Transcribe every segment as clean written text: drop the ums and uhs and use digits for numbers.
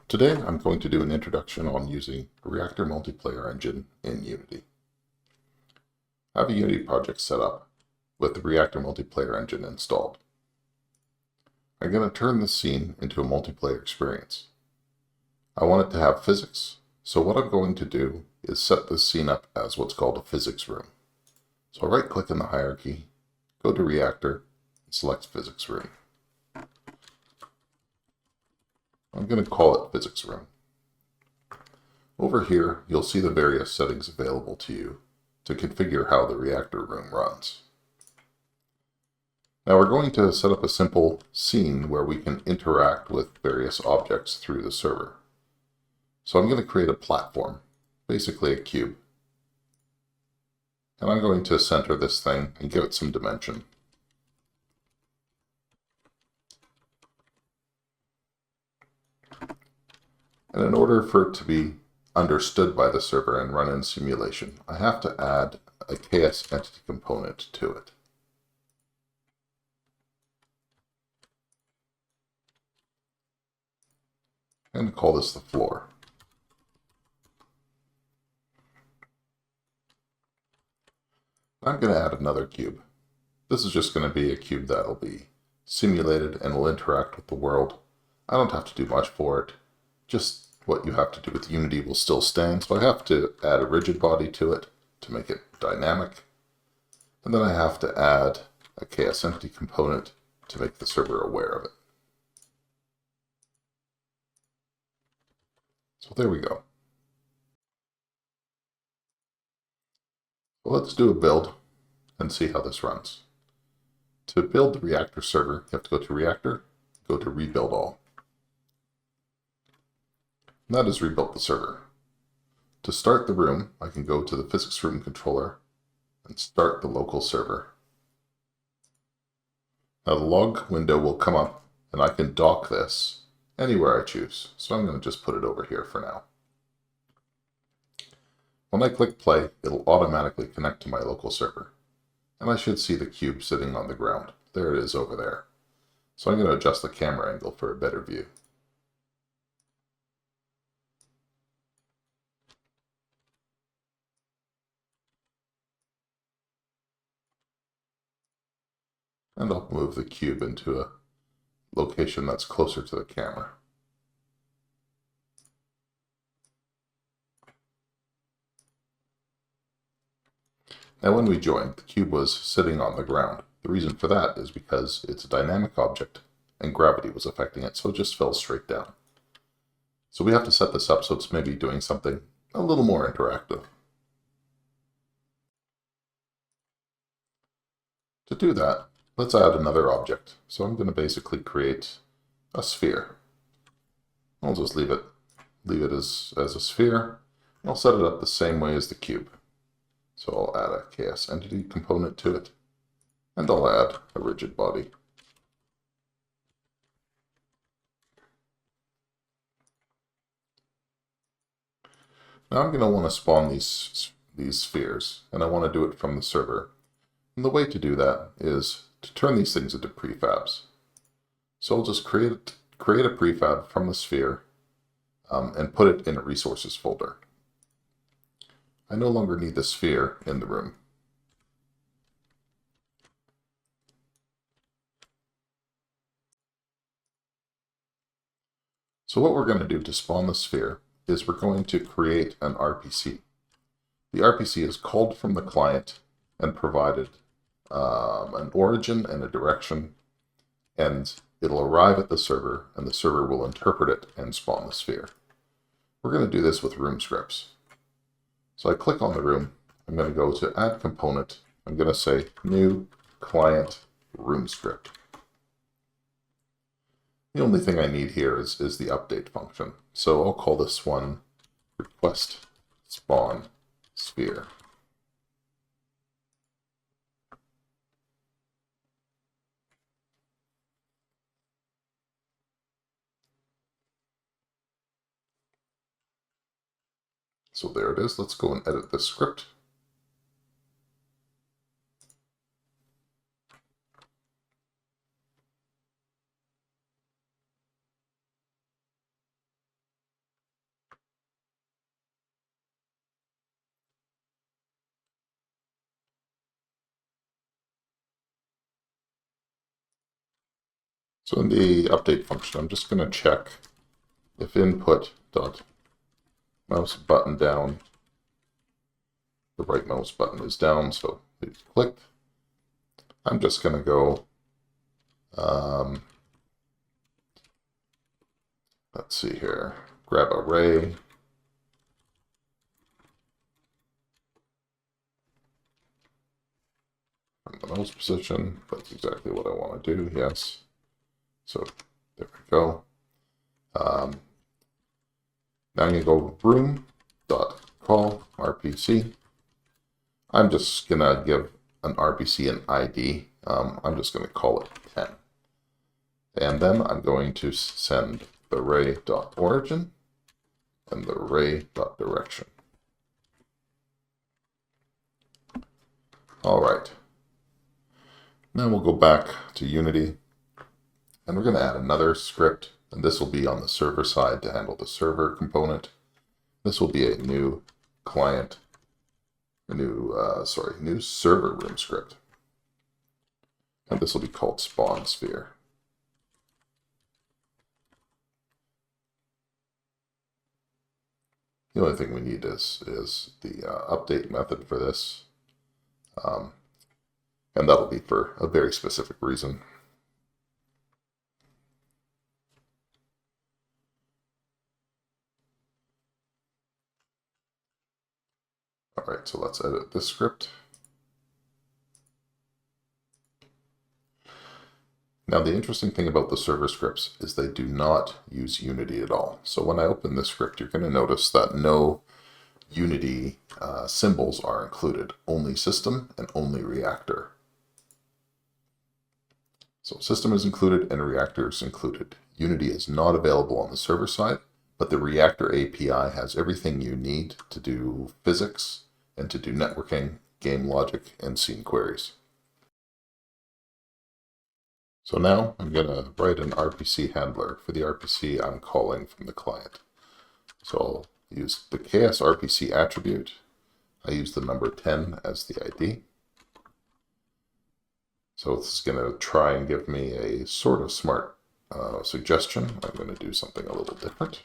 Today I'm going to do an introduction on using Reactor Multiplayer Engine in Unity. I have a Unity project set up with the Reactor Multiplayer Engine installed. I'm going to turn this scene into a multiplayer experience. I want it to have physics, so what I'm going to do is set this scene up as what's called a physics room. So I'll right-click in the hierarchy, go to Reactor, and select Physics Room. I'm going to call it Physics Room. Over here, you'll see the various settings available to you to configure how the reactor room runs. Now we're going to set up a simple scene where we can interact with various objects through the server. So I'm going to create a platform, basically a cube. And I'm going to center this thing and give it some dimension. And in order for it to be understood by the server and run in simulation, I have to add a KS entity component to it. And call this the floor. I'm going to add another cube. This is just going to be a cube that'll be simulated and will interact with the world. I don't have to do much for it. Just what you have to do with Unity will still stand, so I have to add a rigid body to it to make it dynamic. And then I have to add a KS entity component to make the server aware of it. So there we go. Well, let's do a build and see how this runs. To build the Reactor server, you have to go to Reactor, go to Rebuild All. And that has rebuilt the server. To start the room, I can go to the Physics Room controller and start the local server. Now the log window will come up and I can dock this anywhere I choose. So I'm going to just put it over here for now. When I click play, it'll automatically connect to my local server. And I should see the cube sitting on the ground. There it is over there. So I'm going to adjust the camera angle for a better view. And I'll move the cube into a location that's closer to the camera. Now when we joined, the cube was sitting on the ground. The reason for that is because it's a dynamic object and gravity was affecting it, so it just fell straight down. So we have to set this up so it's maybe doing something a little more interactive. To do that, let's add another object. So I'm going to basically create a sphere. I'll just leave it as a sphere. I'll set it up the same way as the cube. So I'll add a KS entity component to it, and I'll add a rigid body. Now I'm going to want to spawn these spheres, and I want to do it from the server. And the way to do that is to turn these things into prefabs. So I'll just create a prefab from the sphere and put it in a resources folder. I no longer need the sphere in the room. So what we're going to do to spawn the sphere is we're going to create an RPC. The RPC is called from the client and provided an origin and a direction, and it'll arrive at the server, and the server will interpret it and spawn the sphere. We're going to do this with room scripts. So I click on the room, I'm going to go to Add Component, I'm going to say New Client Room Script. The only thing I need here is the update function. So I'll call this one Request Spawn Sphere. So there it is. Let's go and edit this script. So in the update function, I'm just going to check if input dot mouse button down, the right mouse button is down, so it's clicked. I'm just going to go, let's see here, grab array, from the mouse position. That's exactly what I want to do, yes. So there we go. Now I'm going to go room.call RPC. I'm just going to give an RPC an ID. I'm just going to call it 10. And then I'm going to send the array.origin and the array.direction. All right. Now we'll go back to Unity, and we're going to add another script, and this will be on the server side to handle the server component. This will be a new client, new server room script. And this will be called spawn sphere. The only thing we need is the update method for this. And that'll be for a very specific reason. All right, so let's edit this script. Now, the interesting thing about the server scripts is they do not use Unity at all. So when I open this script, you're going to notice that no Unity symbols are included, only system and only reactor. So system is included and reactor is included. Unity is not available on the server side, but the Reactor API has everything you need to do physics and to do networking, game logic, and scene queries. So now I'm going to write an RPC handler for the RPC I'm calling from the client. So I'll use the KSRPC attribute. I use the number 10 as the ID. So it's going to try and give me a sort of smart suggestion. I'm going to do something a little different.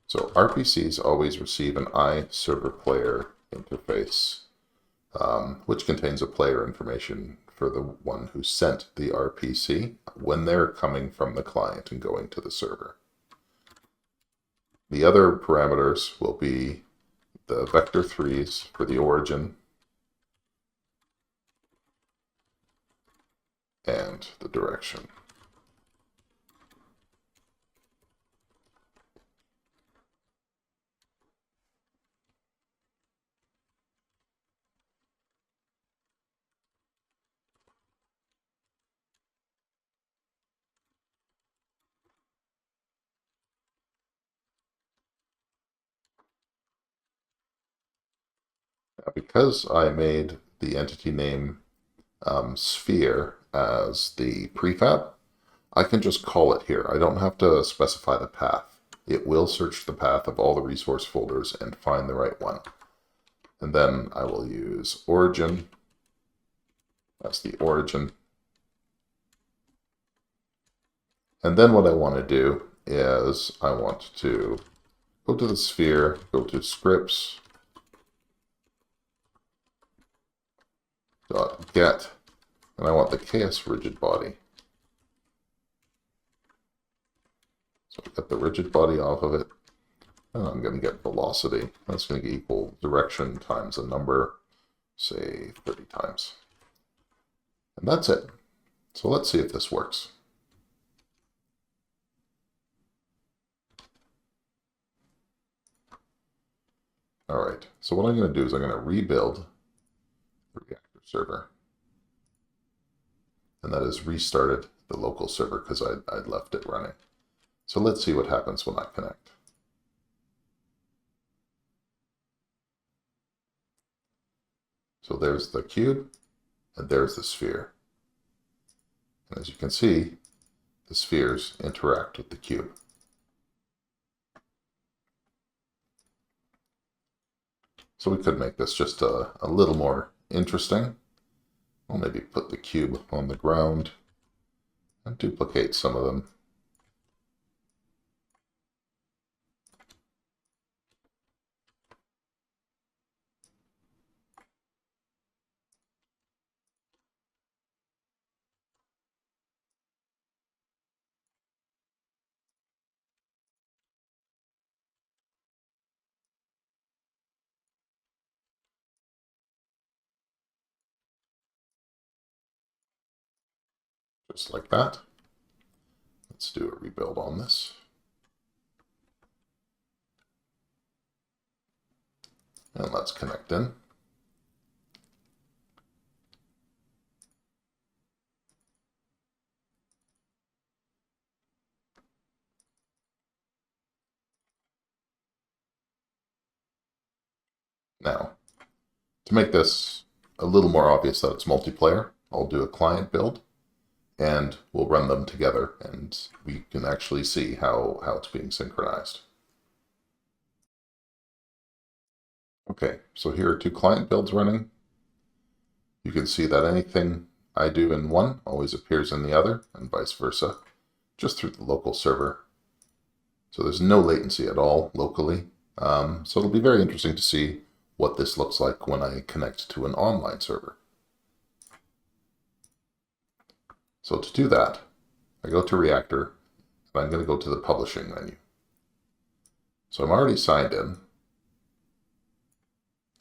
So RPCs always receive an iServerPlayer interface, which contains a player information for the one who sent the RPC when they're coming from the client and going to the server. The other parameters will be the vector 3s for the origin and the direction. Now, because I made the entity name sphere as the prefab, I can just call it here. I don't have to specify the path. It will search the path of all the resource folders and find the right one. And then I will use origin. That's the origin. And then what I want to do is I want to go to the sphere, go to scripts, .get, and I want the KS rigid body. So I get the rigid body off of it, and I'm going to get velocity. That's going to equal direction times a number, say 30 times. And that's it. So let's see if this works. All right, so what I'm going to do is I'm going to rebuild the Reactor server. And that has restarted the local server because I'd left it running. So let's see what happens when I connect. So there's the cube, and there's the sphere. And as you can see, the spheres interact with the cube. So we could make this just a little more interesting. I'll maybe put the cube on the ground and duplicate some of them. Just like that. Let's do a rebuild on this. And let's connect in. Now, to make this a little more obvious that it's multiplayer, I'll do a client build and we'll run them together and we can actually see how it's being synchronized. Okay, so here are two client builds running. You can see that anything I do in one always appears in the other and vice versa, just through the local server. So there's no latency at all locally. So it'll be very interesting to see what this looks like when I connect to an online server. So to do that, I go to Reactor, and I'm going to go to the publishing menu. So I'm already signed in.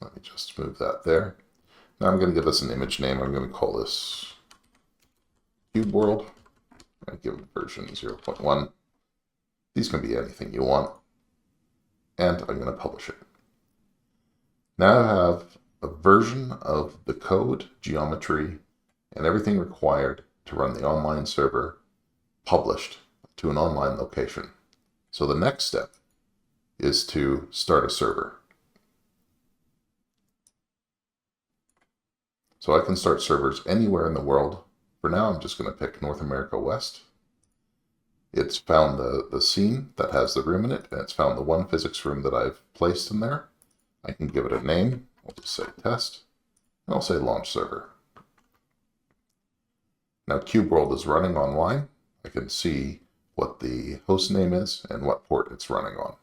Let me just move that there. Now I'm going to give this an image name. I'm going to call this Cube World. I'm going to give it version 0.1. These can be anything you want. And I'm going to publish it. Now I have a version of the code, geometry, and everything required to run the online server published to an online location. So the next step is to start a server. So I can start servers anywhere in the world. For now, I'm just going to pick North America West. It's found the scene that has the room in it, and it's found the one physics room that I've placed in there. I can give it a name. I'll just say test, and I'll say launch server. Now Cube World is running online. I can see what the host name is and what port it's running on.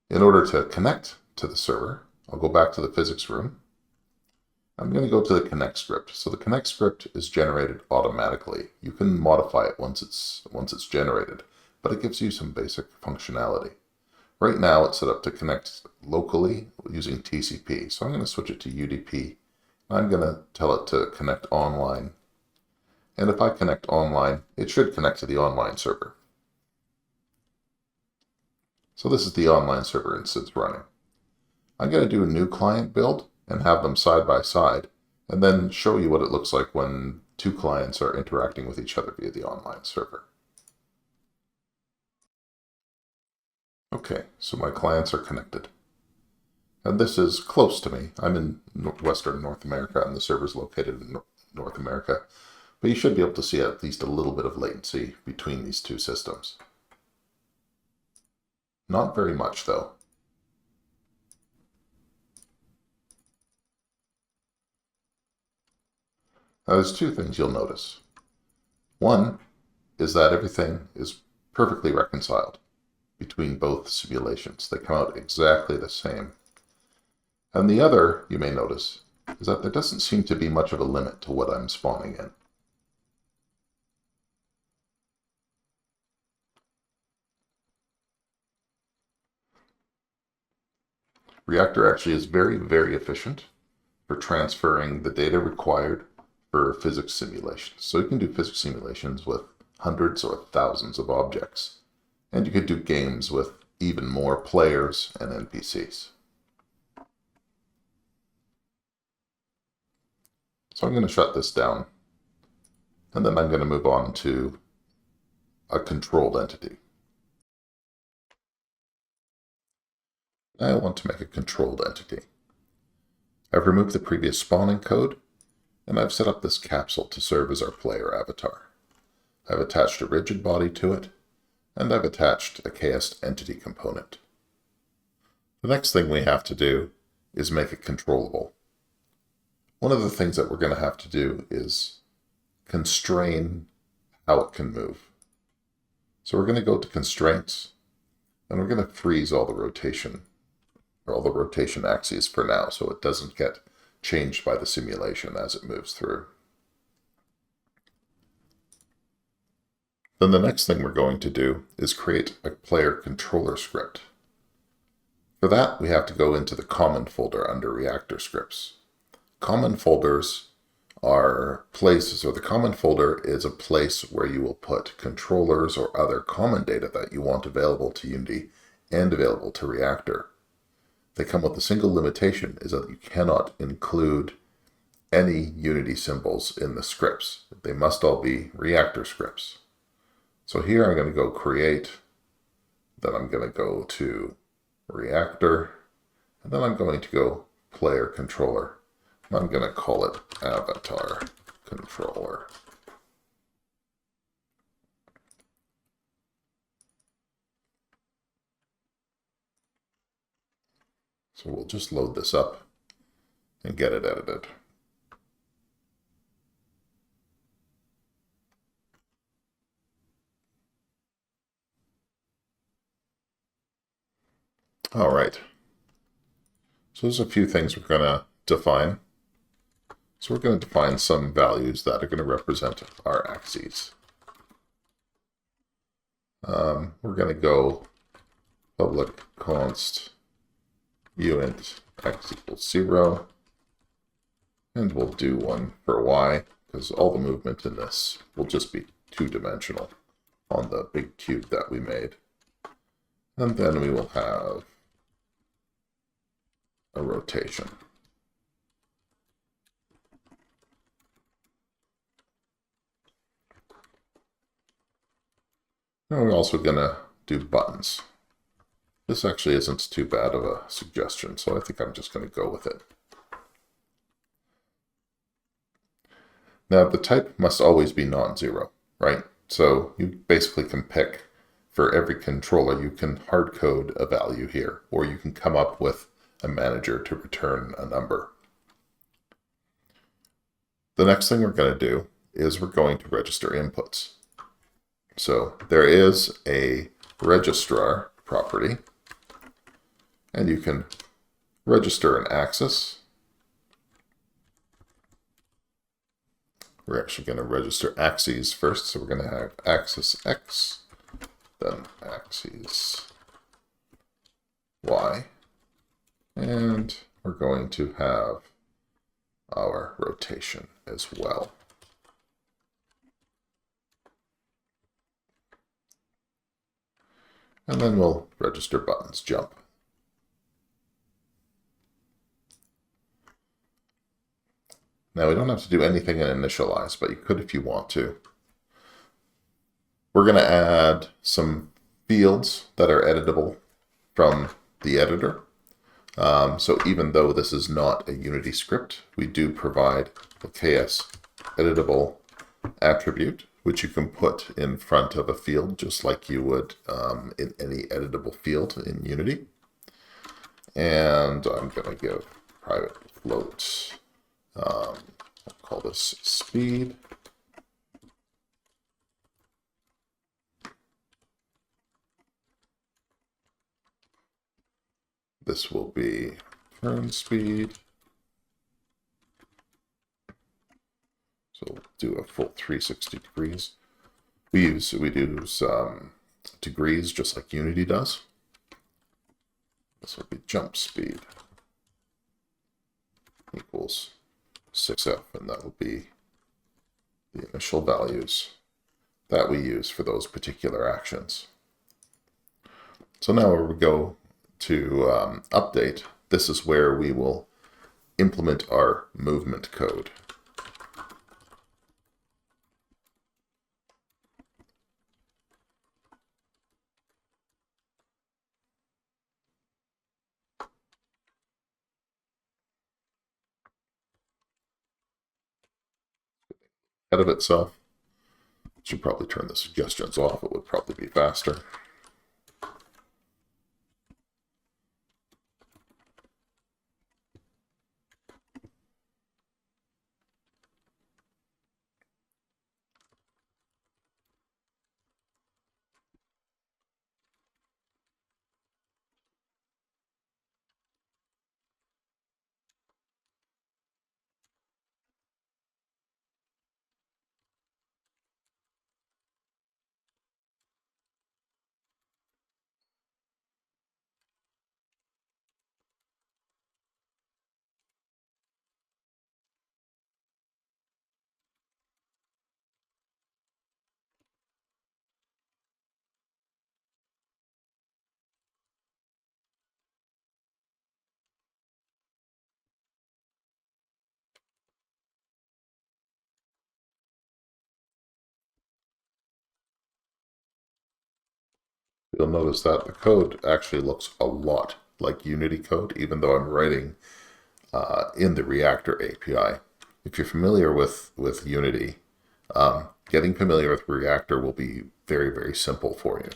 In order to connect to the server, I'll go back to the physics room. I'm going to go to the connect script. So the connect script is generated automatically. You can modify it once it's generated, but it gives you some basic functionality. Right now it's set up to connect locally using TCP. So I'm going to switch it to UDP. I'm going to tell it to connect online. And if I connect online, it should connect to the online server. So this is the online server instance running. I'm going to do a new client build and have them side by side, and then show you what it looks like when two clients are interacting with each other via the online server. Okay, so my clients are connected. And this is close to me. I'm in Western North America, and the server is located in North America. But you should be able to see at least a little bit of latency between these two systems. Not very much, though. Now, there's two things you'll notice. One is that everything is perfectly reconciled between both simulations. They come out exactly the same. And the other, you may notice, is that there doesn't seem to be much of a limit to what I'm spawning in. Reactor actually is very, very efficient for transferring the data required for physics simulations. So you can do physics simulations with hundreds or thousands of objects. And you could do games with even more players and NPCs. So I'm going to shut this down. And then I'm going to move on to a controlled entity. I want to make a controlled entity. I've removed the previous spawning code, and I've set up this capsule to serve as our player avatar. I've attached a rigid body to it, and I've attached a KS entity component. The next thing we have to do is make it controllable. One of the things that we're going to have to do is constrain how it can move. So we're going to go to constraints, and we're going to freeze all the rotation axes for now, so it doesn't get changed by the simulation as it moves through. Then the next thing we're going to do is create a player controller script. For that, we have to go into the common folder under Reactor scripts. Common folders are places, or the common folder is a place where you will put controllers or other common data that you want available to Unity and available to Reactor. They come with a single limitation, is that you cannot include any Unity symbols in the scripts. They must all be Reactor scripts. So here I'm going to go create, then I'm going to go to Reactor, and then I'm going to go player controller. I'm going to call it avatar controller. So we'll just load this up and get it edited. All right. So there's a few things we're going to define. So we're going to define some values that are going to represent our axes. We're going to go public const uint x equals 0. And we'll do one for y, because all the movement in this will just be two-dimensional on the big cube that we made. And then we will have a rotation. And we're also going to do buttons. This actually isn't too bad of a suggestion, so I think I'm just going to go with it. Now, the type must always be non-zero, right? So you basically can pick, for every controller, you can hard code a value here, or you can come up with a manager to return a number. The next thing we're going to do is we're going to register inputs. So there is a registrar property, and you can register an axis. We're actually going to register axes first, so we're going to have axis X, then axis Y, and we're going to have our rotation as well. And then we'll register buttons jump. Now we don't have to do anything in initialize, but you could if you want to. We're going to add some fields that are editable from the editor. So even though this is not a Unity script, we do provide a KS editable attribute, which you can put in front of a field just like you would in any editable field in Unity. And I'm going to give private float, I'll call this speed. This will be turn speed. So we'll do a full 360 degrees. We use degrees just like Unity does. This will be jump speed equals 6f, and that will be the initial values that we use for those particular actions. So now we go to update. This is where we will implement our movement code. Of itself. Should probably turn the suggestions off. It would probably be faster. you'll notice that the code actually looks a lot like Unity code, even though I'm writing in the Reactor API. If you're familiar with Unity, getting familiar with Reactor will be very, very simple for you.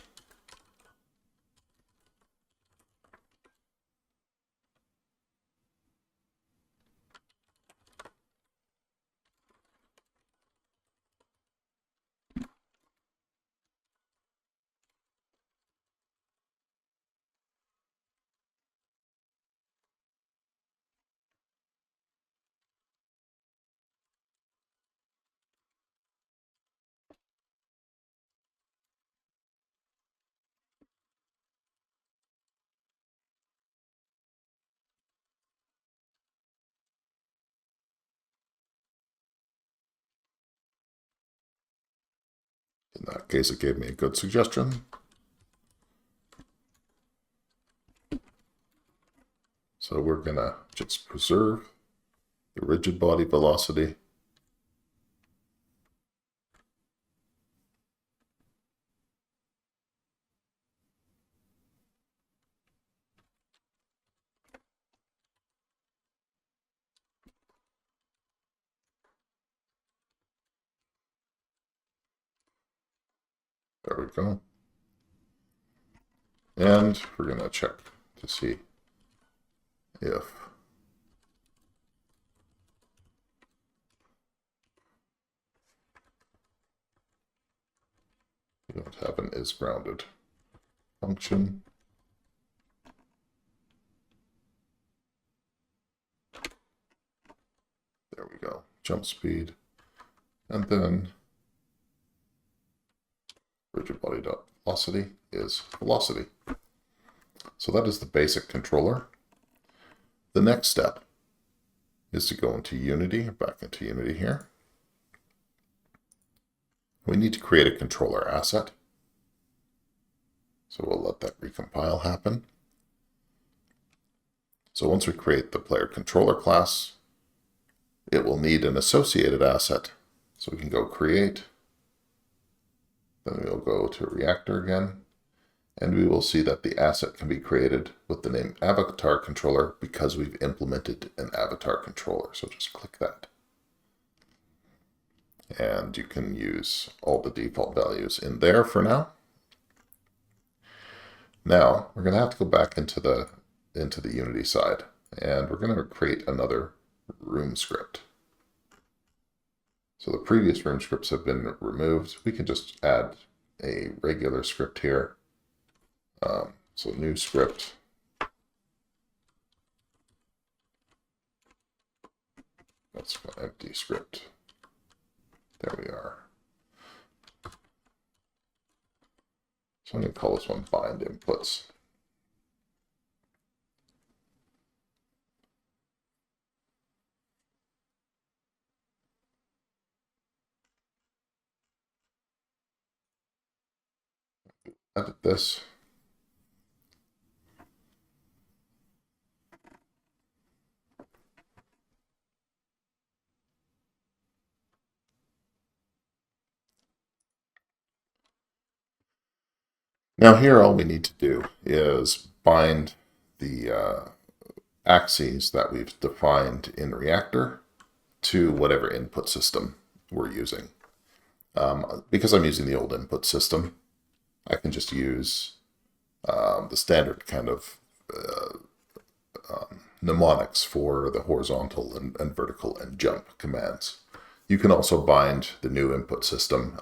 In that case, it gave me a good suggestion. So we're going to just preserve the rigid body velocity. There we go. And we're going to check to see if we don't have an isGrounded function. There we go. Jump speed. And then rigid body dot velocity is velocity. So that is the basic controller. The next step is to go into Unity, back into Unity here. We need to create a controller asset. So we'll let that recompile happen. So once we create the player controller class, it will need an associated asset. So we can go create. Then we'll go to Reactor again. And we will see that the asset can be created with the name avatar controller because we've implemented an avatar controller. So just click that. And you can use all the default values in there for now. Now we're going to have to go back into the Unity side, and we're going to create another room script. So the previous room scripts have been removed. We can just add a regular script here. So new script. That's an empty script. There we are. So I'm going to call this one bind inputs. Edit this. Now here all we need to do is bind the axes that we've defined in Reactor to whatever input system we're using. Because I'm using the old input system, I can just use the standard kind of mnemonics for the horizontal and vertical and jump commands. You can also bind the new input system.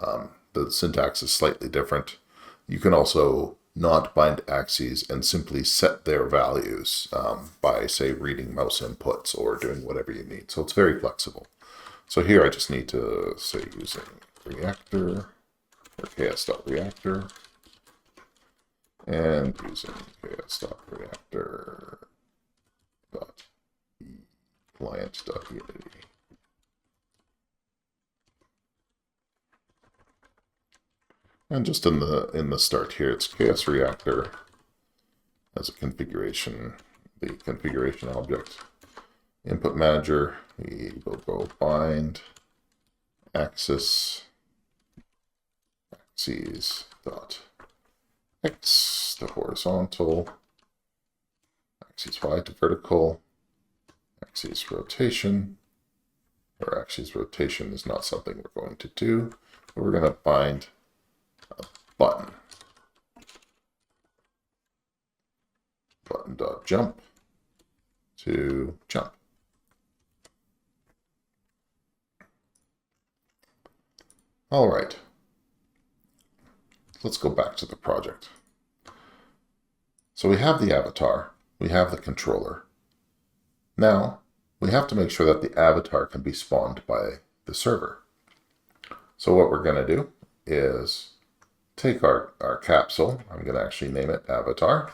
The syntax is slightly different. You can also not bind axes and simply set their values by, say, reading mouse inputs or doing whatever you need. So it's very flexible. So here I just need to say using Reactor or ks.reactor and using ks.reactor.client.unity. And just in the start here, it's KS Reactor as a configuration, the configuration object. Input manager, we will go bind axes dot X to horizontal, axis Y to vertical, axis rotation, or axis rotation is not something we're going to do, but we're going to find a button. Button.jump to jump. All right, let's go back to the project. So we have the avatar, we have the controller. Now, we have to make sure that the avatar can be spawned by the server. So what we're going to do is take our capsule. I'm going to actually name it avatar.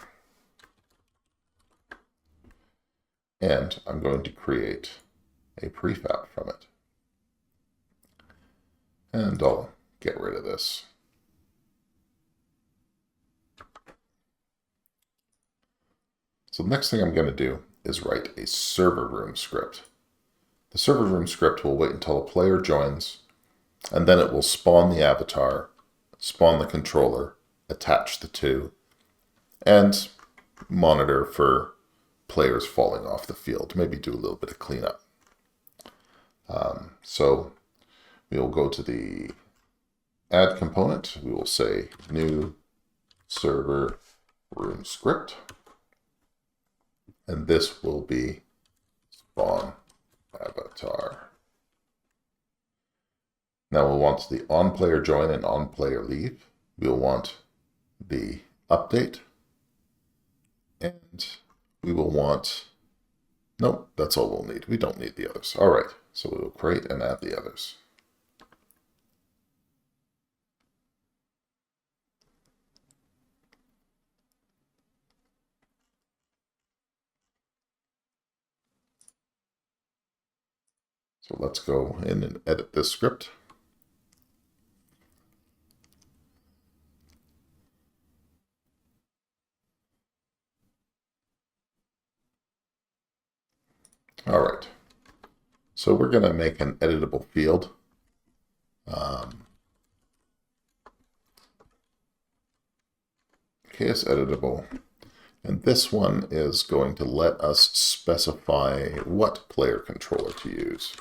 And I'm going to create a prefab from it. And I'll get rid of this. So the next thing I'm going to do is write a server room script. The server room script will wait until a player joins, and then it will spawn the avatar, spawn the controller, attach the two, and monitor for players falling off the field, maybe do a little bit of cleanup. So we will go to the add component. We will say new server room script, and this will be spawn avatar. Now we'll want the on player join and on player leave. We'll want the update, and we will want, nope, that's all we'll need. We don't need the others. All right, so we will create and add the others. So let's go in and edit this script. All right, so we're going to make an editable field. KS editable, and this one is going to let us specify what player controller to use.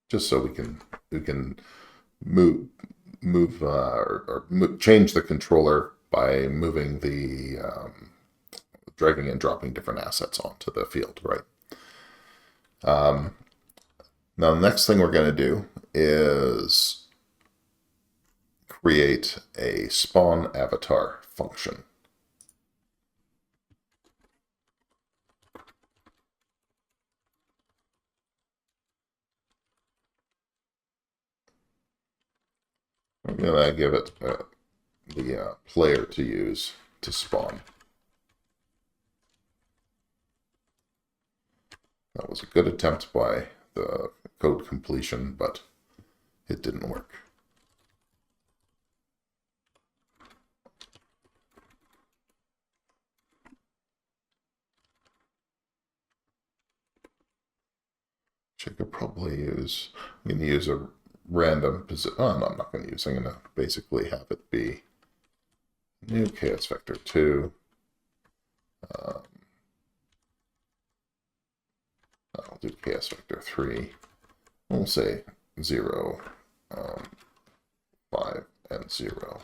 Just so we can change the controller by moving the dragging and dropping different assets onto the field, right? Now the next thing we're going to do is create a spawn avatar function. I'm going to give it the player to use to spawn. That was a good attempt by the code completion, but it didn't work. I could probably use, I'm going to use a random position. Oh, no, I'm not going to use, I'm going to basically have it be new KS vector 2. I'll do KS vector 3. We'll say 0, 5, and 0.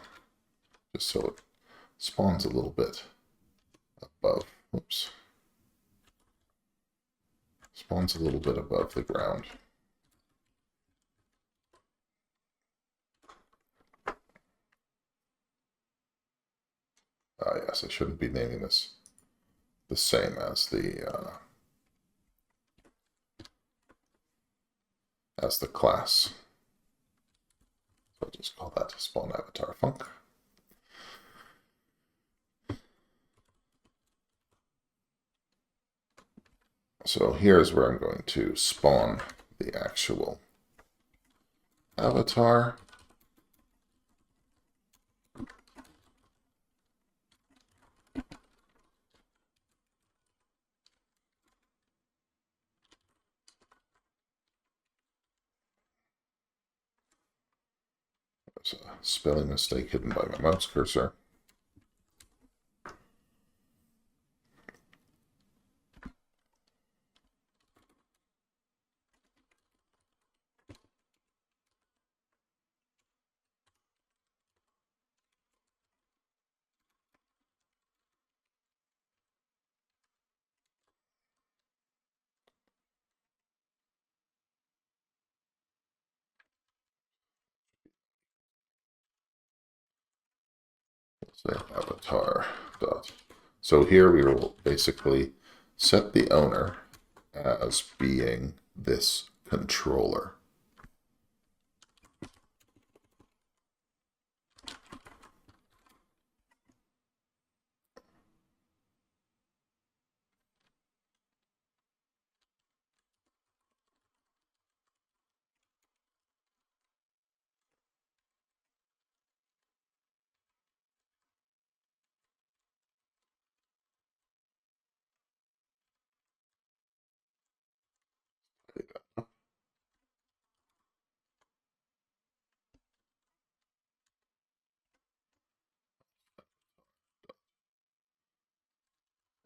Just so it spawns a little bit above. Oops. Spawns a little bit above the ground. Yes, I shouldn't be naming this the same as the class. So I'll just call that spawn avatar func. So here's where I'm going to spawn the actual avatar. There's a spelling mistake hidden by my mouse cursor. Say avatar dot. So here we will basically set the owner as being this controller.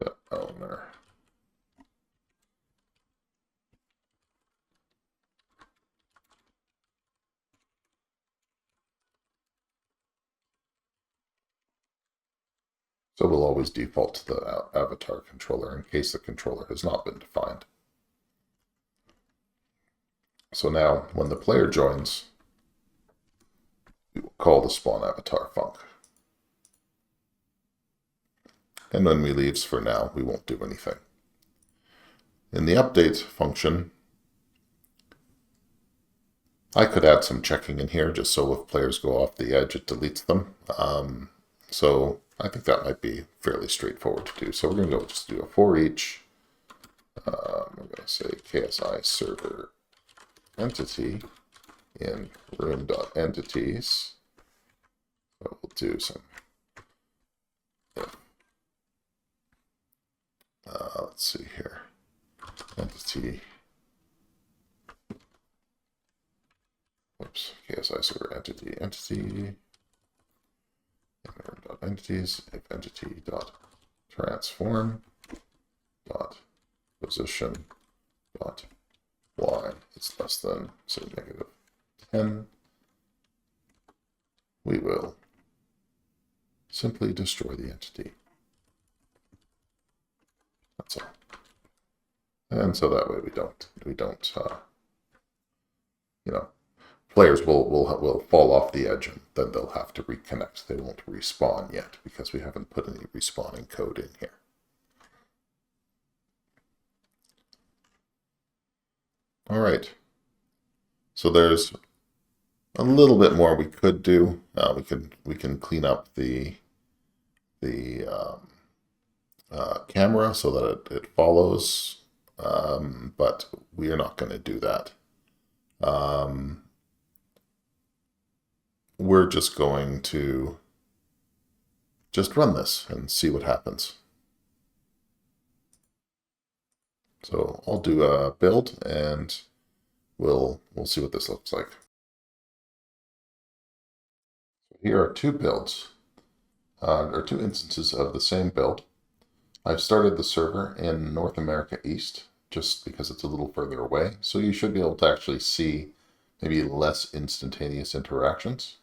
The owner. So we'll always default to the avatar controller in case the controller has not been defined. So now when the player joins, we will call the spawn avatar func. And when we leaves for now, we won't do anything. In the update function, I could add some checking in here just so if players go off the edge, it deletes them. So I think that might be fairly straightforward to do. So we're going to go just do a for each. I'm going to say KSI server entity in room.entities. So we'll do some. Let's see here. Entity. Oops. KSI server entity. Entities, if entity dot transform dot position dot y is less than, say, -10, we will simply destroy the entity. That's all. And so that way we don't you know, players will fall off the edge and then they'll have to reconnect. They won't respawn yet because we haven't put any respawning code in here. All right. So there's a little bit more we could do. We can clean up the camera so that it follows, but we are not going to do that. We're just going to just run this and see what happens. So I'll do a build and we'll see what this looks like. Here are two builds, or two instances of the same build. I've started the server in North America East just because it's a little further away, so you should be able to actually see maybe less instantaneous interactions.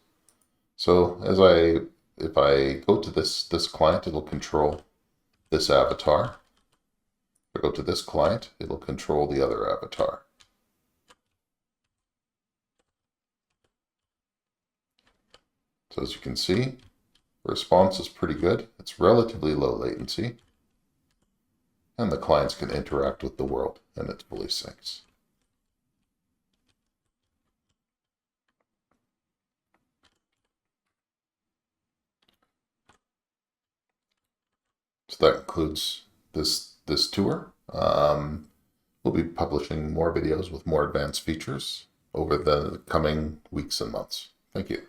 So if I go to this client, it'll control this avatar. If I go to this client, it'll control the other avatar. So as you can see, the response is pretty good. It's relatively low latency. And the clients can interact with the world, and it's fully synced. So that concludes this tour. We'll be publishing more videos with more advanced features over the coming weeks and months. Thank you.